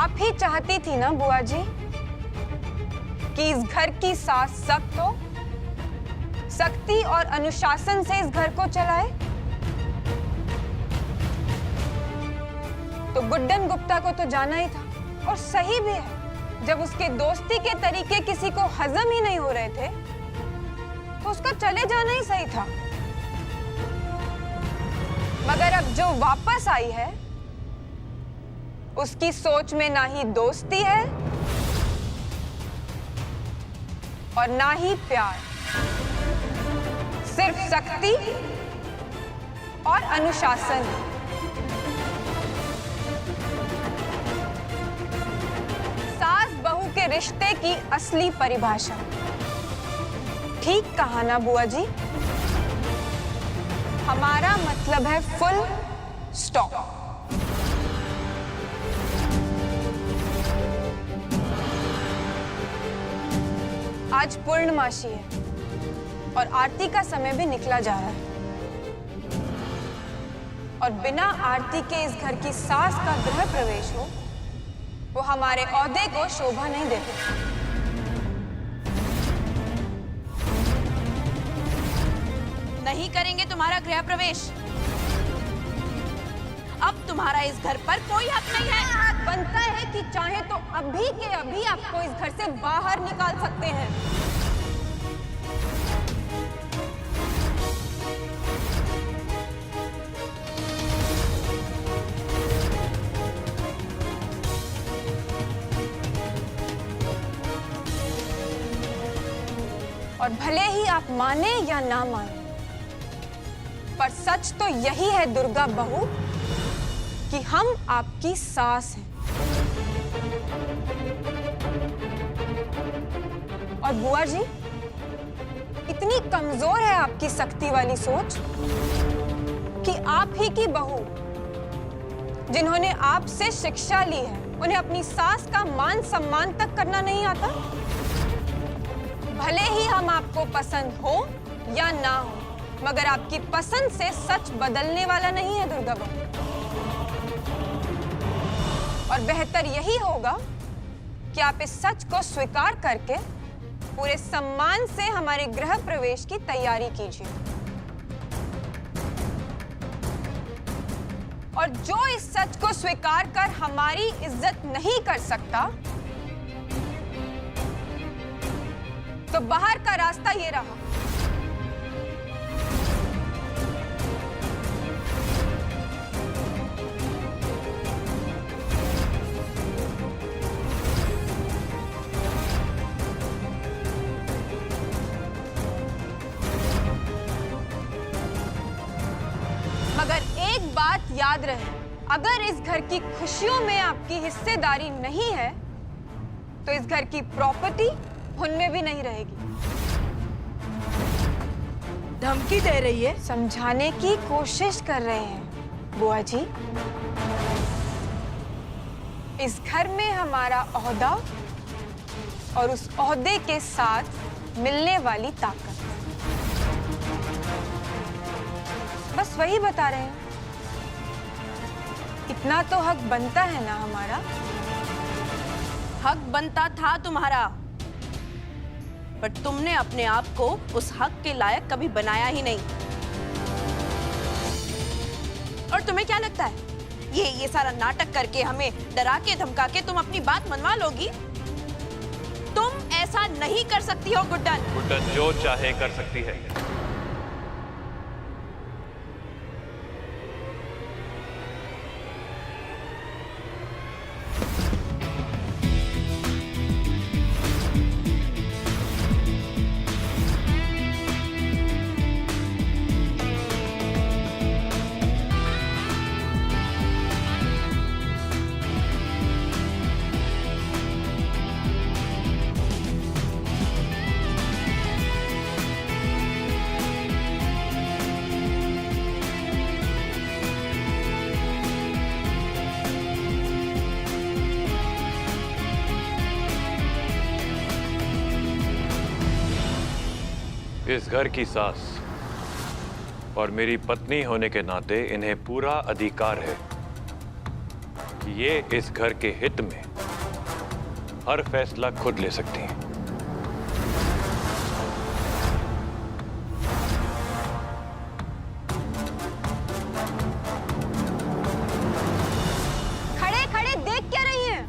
आप ही चाहती थी ना बुआ जी कि इस घर की सास सख्त हो, सख्ती और अनुशासन से इस घर को चलाए। तो गुड्डन गुप्ता को तो जाना ही था, और सही भी है। जब उसके दोस्ती के तरीके किसी को हजम ही नहीं हो रहे थे तो उसका चले जाना ही सही था। मगर अब जो वापस आई है उसकी सोच में ना ही दोस्ती है और ना ही प्यार, सिर्फ सख्ती और अनुशासन। सास बहू के रिश्ते की असली परिभाषा। ठीक कहा ना बुआ जी? हमारा मतलब है फुल स्टॉप। आज पूर्णमासी है और आरती का समय भी निकला जा रहा है, और बिना आरती के इस घर की सास का गृह प्रवेश हो वो हमारे ओहदे को शोभा नहीं देते। नहीं करेंगे तुम्हारा गृह प्रवेश। अब तुम्हारा इस घर पर कोई हक नहीं है। बनता है कि चाहे तो अभी के अभी आपको इस घर से बाहर निकाल सकते हैं। और भले ही आप माने या ना माने, पर सच तो यही है दुर्गा बहू कि हम आपकी सास हैं। और बुआ जी, इतनी कमजोर है आपकी सख्ती वाली सोच कि आप ही की बहू जिन्होंने आपसे शिक्षा ली है उन्हें अपनी सास का मान सम्मान तक करना नहीं आता। भले ही हम आपको पसंद हो या ना हो, मगर आपकी पसंद से सच बदलने वाला नहीं है दुर्गा बहू। और बेहतर यही होगा कि आप इस सच को स्वीकार करके पूरे सम्मान से हमारे गृह प्रवेश की तैयारी कीजिए। और जो इस सच को स्वीकार कर हमारी इज्जत नहीं कर सकता, तो बाहर का रास्ता ये रहा। मगर एक बात याद रहे, अगर इस घर की खुशियों में आपकी हिस्सेदारी नहीं है तो इस घर की प्रॉपर्टी उनमें भी नहीं रहेगी। धमकी दे रही है? समझाने की कोशिश कर रहे हैं बुआ जी। इस घर में हमारा ओहदा और उस ओहदे के साथ मिलने वाली ताकत, बस वही बता रहे हैं। इतना तो हक बनता है ना हमारा। हक बनता था तुम्हारा, पर तुमने अपने आप को उस हक के लायक कभी बनाया ही नहीं। और तुम्हें क्या लगता है ये सारा नाटक करके हमें डरा के धमका के तुम अपनी बात मनवा लोगी? तुम ऐसा नहीं कर सकती हो गुड्डन। गुड्डन जो चाहे कर सकती है। इस घर की सास और मेरी पत्नी होने के नाते इन्हें पूरा अधिकार है कि ये इस घर के हित में हर फैसला खुद ले सकती हैं। खड़े खड़े देख क्या रही हैं?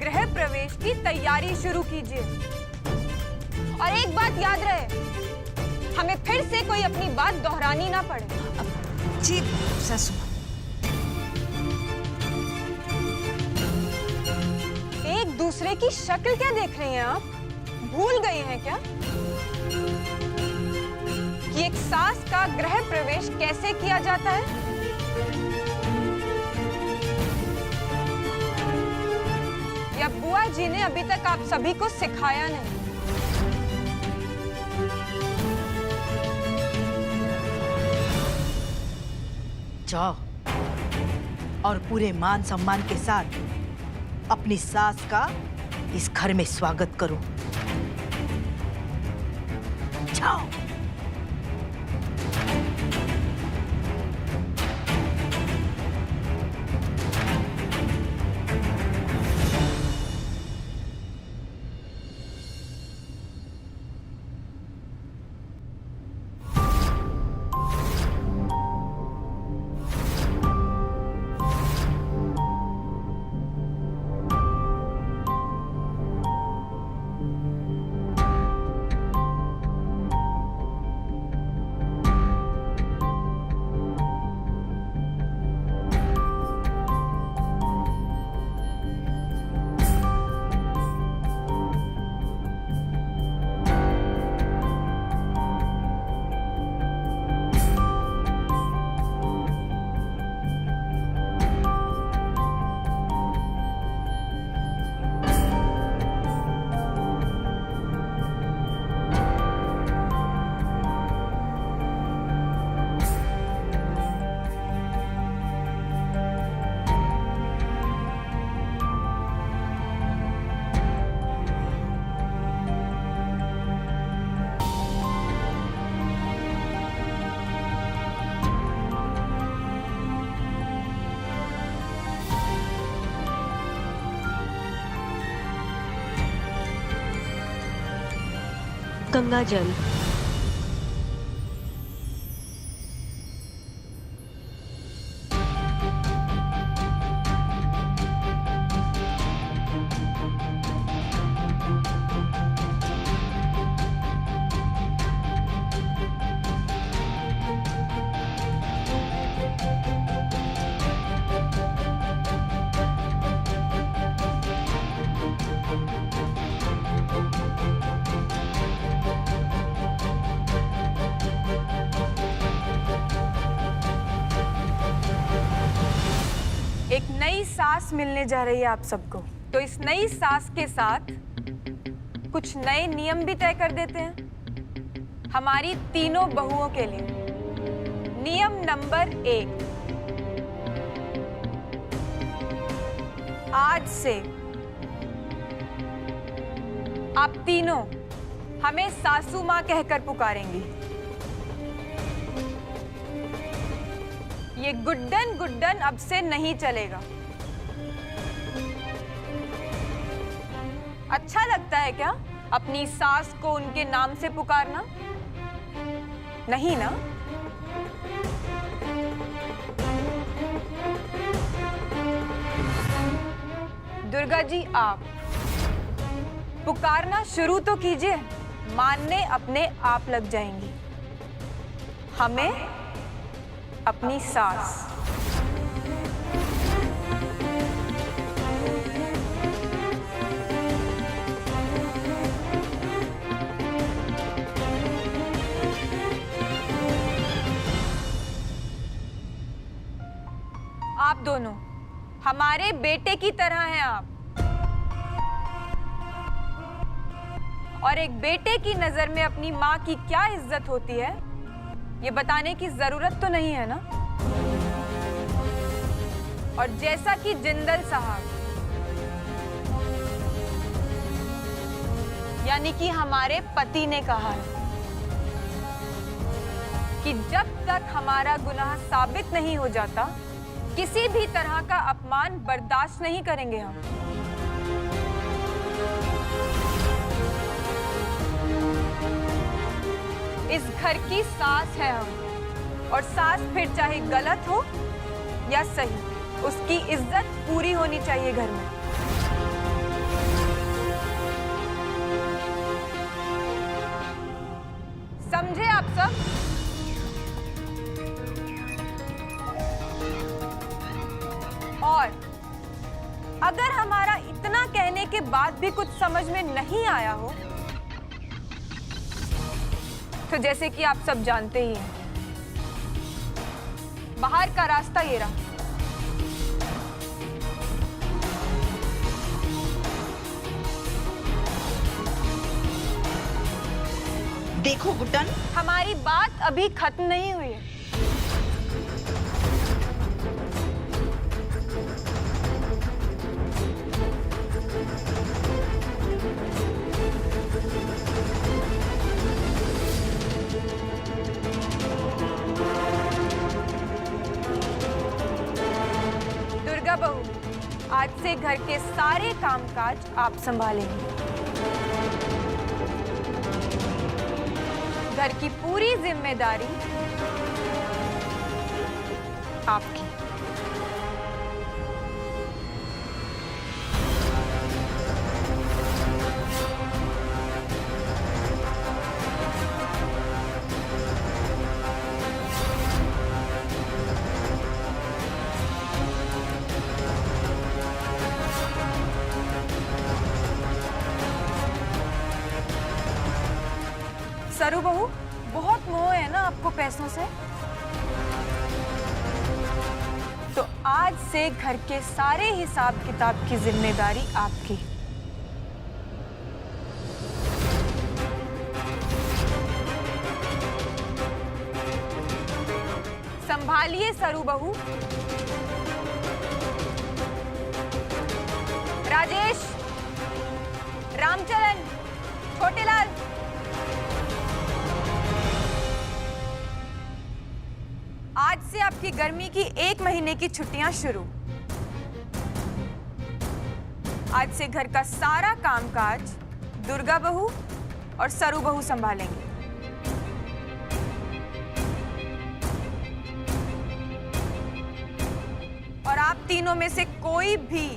गृह प्रवेश की तैयारी शुरू कीजिए। और एक बात याद रहे, हमें फिर से कोई अपनी बात दोहरानी ना पड़े। जी सासू। एक दूसरे की शक्ल क्या देख रही हैं आप? भूल गए हैं क्या कि एक सास का गृह प्रवेश कैसे किया जाता है? या बुआ जी ने अभी तक आप सभी को सिखाया नहीं? जाओ और पूरे मान सम्मान के साथ अपनी सास का इस घर में स्वागत करो। जाओ। गंगा जल। एक नई सास मिलने जा रही है आप सबको, तो इस नई सास के साथ कुछ नए नियम भी तय कर देते हैं हमारी तीनों बहुओं के लिए। नियम नंबर 1, आज से आप तीनों हमें सासू माँ कहकर पुकारेंगी। ये गुड्डन गुड्डन अब से नहीं चलेगा। अच्छा लगता है क्या अपनी सास को उनके नाम से पुकारना? नहीं ना? दुर्गा जी, आप पुकारना शुरू तो कीजिए, मानने अपने आप लग जाएंगी। हमें अपनी सास। आप दोनों हमारे बेटे की तरह हैं आप, और एक बेटे की नजर में अपनी माँ की क्या इज्जत होती है ये बताने की जरूरत तो नहीं है ना? और जैसा कि जिंदल साहब यानी कि हमारे पति ने कहा है कि जब तक हमारा गुनाह साबित नहीं हो जाता किसी भी तरह का अपमान बर्दाश्त नहीं करेंगे हम। इस घर की सास है हम, और सास फिर चाहे गलत हो या सही, उसकी इज्जत पूरी होनी चाहिए घर में। समझे आप सब? और अगर हमारा इतना कहने के बाद भी कुछ समझ में नहीं आया हो, तो जैसे कि आप सब जानते ही हैं, बाहर का रास्ता ये रहा। देखो गुड्डन, हमारी बात अभी खत्म नहीं हुई है। दुर्गा बहू, आज से घर के सारे कामकाज आप संभालेंगी। घर की पूरी जिम्मेदारी आपकी। सरू बहू, बहुत मोह है ना आपको पैसों से, तो आज से घर के सारे हिसाब किताब की जिम्मेदारी आपकी। संभालिए सरू बहू। राजेश, रामचरण, छोटेलाल, आज से आपकी गर्मी की 1 महीने की छुट्टियां शुरू। आज से घर का सारा कामकाज दुर्गा बहू और सरू बहू संभालेंगे। और आप तीनों में से कोई भी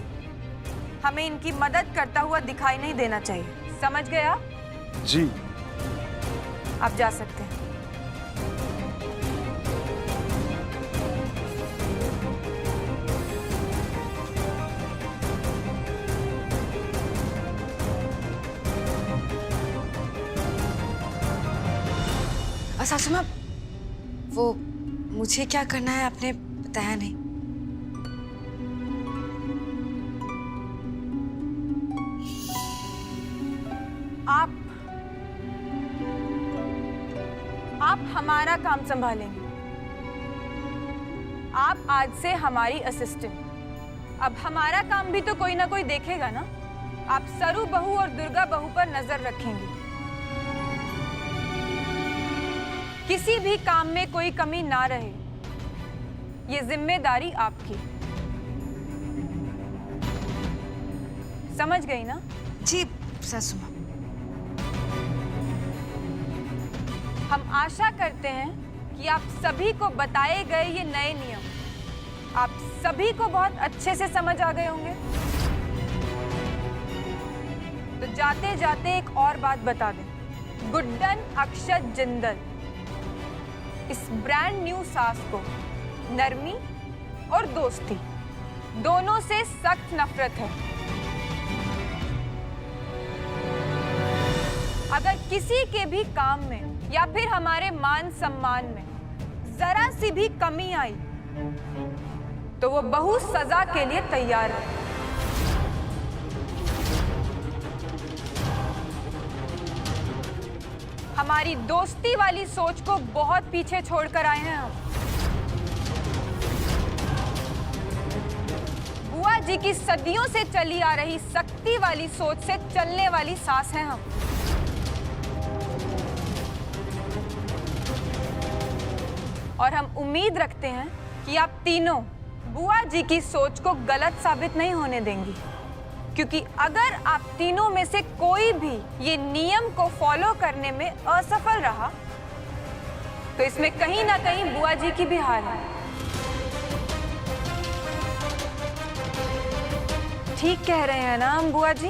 हमें इनकी मदद करता हुआ दिखाई नहीं देना चाहिए। समझ गया? जी। आप जा सकते हैं। सासू माँ, वो मुझे क्या करना है आपने बताया नहीं। आप हमारा काम संभालेंगे। आप आज से हमारी असिस्टेंट। अब हमारा काम भी तो कोई ना कोई देखेगा ना। आप सरू बहू और दुर्गा बहू पर नजर रखेंगे। किसी भी काम में कोई कमी ना रहे, ये जिम्मेदारी आपकी। समझ गई ना? जी सासू माँ। हम आशा करते हैं कि आप सभी को बताए गए ये नए नियम आप सभी को बहुत अच्छे से समझ आ गए होंगे। तो जाते जाते एक और बात बता दें, गुड्डन अक्षत जिंदल इस ब्रांड न्यू सास को नरमी और दोस्ती दोनों से सख्त नफरत है। अगर किसी के भी काम में या फिर हमारे मान सम्मान में जरा सी भी कमी आई तो वो बहू सजा के लिए तैयार है। हमारी दोस्ती वाली सोच को बहुत पीछे छोड़कर आए हैं हम। बुआ जी की सदियों से चली आ रही सख्ती वाली सोच से चलने वाली सास हैं हम। और हम उम्मीद रखते हैं कि आप तीनों बुआ जी की सोच को गलत साबित नहीं होने देंगी, क्योंकि अगर आप तीनों में से कोई भी ये नियम को फॉलो करने में असफल रहा तो इसमें कहीं ना कहीं बुआ जी की भी हार है। ठीक कह रहे हैं ना हम बुआ जी?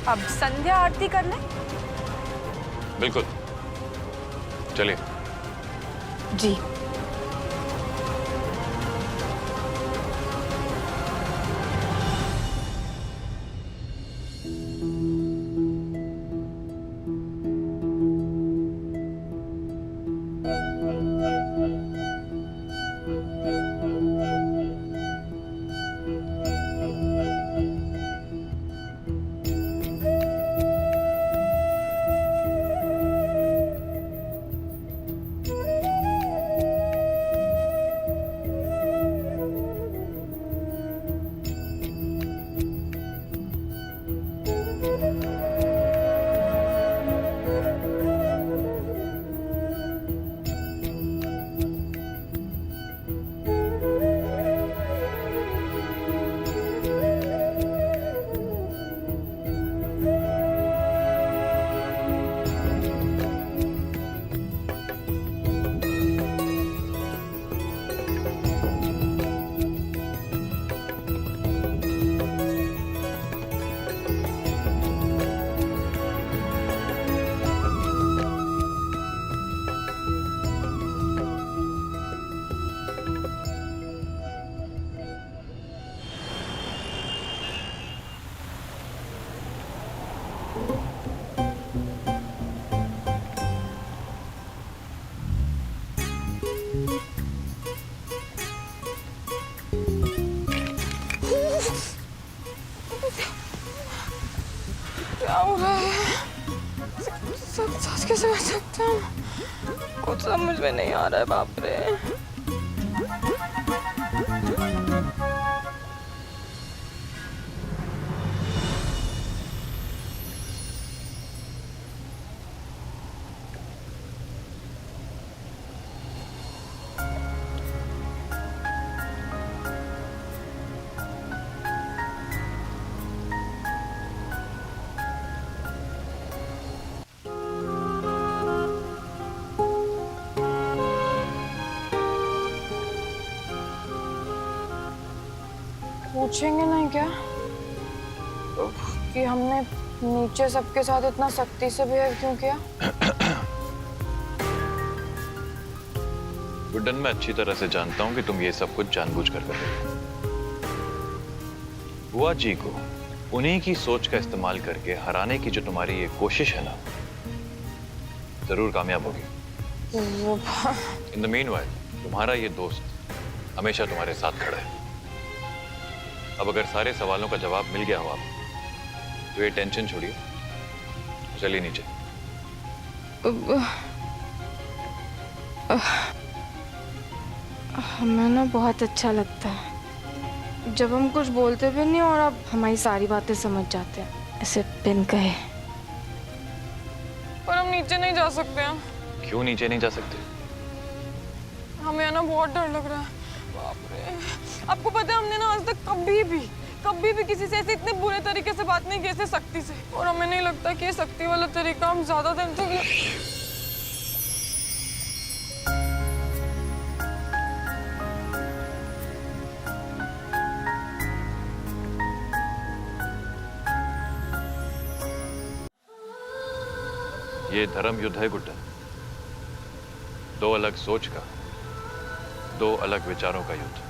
अब संध्या आरती कर लें? बिल्कुल, चलिए। जी। क्या हो रहा है? सांस कैसे कर सकते हैं? कुछ समझ में नहीं आ रहा है, बाप रे। पूछेंगे नहीं क्या कि हमने नीचे सबके साथ इतना सख्ती से बिहेव क्यों किया? गुड्डन, मैं अच्छी तरह से जानता हूं कि तुम ये सब कुछ जानबूझकर कर रहे हो। बुआ जी को उन्हीं की सोच का इस्तेमाल करके हराने की जो तुम्हारी ये कोशिश है ना, जरूर कामयाब होगी। इन द मीनवाइल तुम्हारा ये दोस्त हमेशा तुम्हारे साथ खड़ा है। अब अगर सारे सवालों का जवाब मिल गया हो आपको, तो ये टेंशन छोड़िए, चलिए नीचे। हमें ना बहुत अच्छा लगता है जब हम कुछ बोलते भी नहीं और आप हमारी सारी बातें समझ जाते हैं, ऐसे बिन कहे। पर हम नीचे नहीं जा सकते हैं। क्यों नीचे नहीं जा सकते? हमें ना बहुत डर लग रहा है। बाप रे, आपको पता है हमने ना आज तक कभी भी किसी से ऐसे इतने बुरे तरीके से बात नहीं की, ऐसे सख्ती से। और हमें नहीं लगता कि ये सख्ती वाला तरीका हम ज्यादा दिन तक। ये धर्म युद्ध है गुड्डन, दो अलग सोच का, दो अलग विचारों का युद्ध।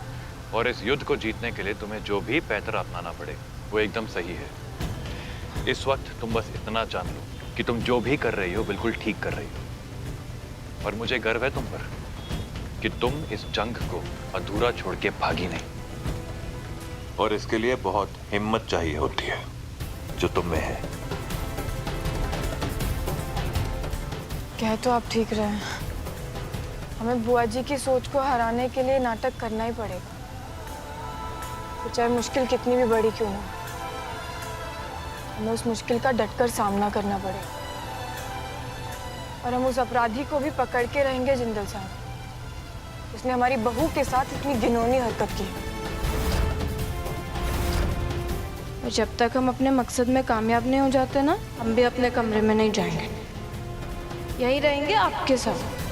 और इस युद्ध को जीतने के लिए तुम्हें जो भी पैतरा अपनाना पड़े वो एकदम सही है। इस वक्त तुम बस इतना जान लो कि तुम जो भी कर रही हो बिल्कुल ठीक कर रही हो। और मुझे गर्व है तुम पर कि तुम इस जंग को अधूरा छोड़ के भागी नहीं। और इसके लिए बहुत हिम्मत चाहिए होती है जो तुम में है। कह तो आप ठीक रहे हैं, हमें बुआ जी की सोच को हराने के लिए नाटक करना ही पड़ेगा, तो चाहे मुश्किल कितनी भी बड़ी क्यों ना, हमें उस मुश्किल का डटकर सामना करना पड़ेगा। और हम उस अपराधी को भी पकड़ के रहेंगे जिंदल साहब, उसने हमारी बहू के साथ इतनी घिनौनी हरकत की। और जब तक हम अपने मकसद में कामयाब नहीं हो जाते ना, हम भी अपने कमरे में नहीं जाएंगे, यही रहेंगे आपके साथ।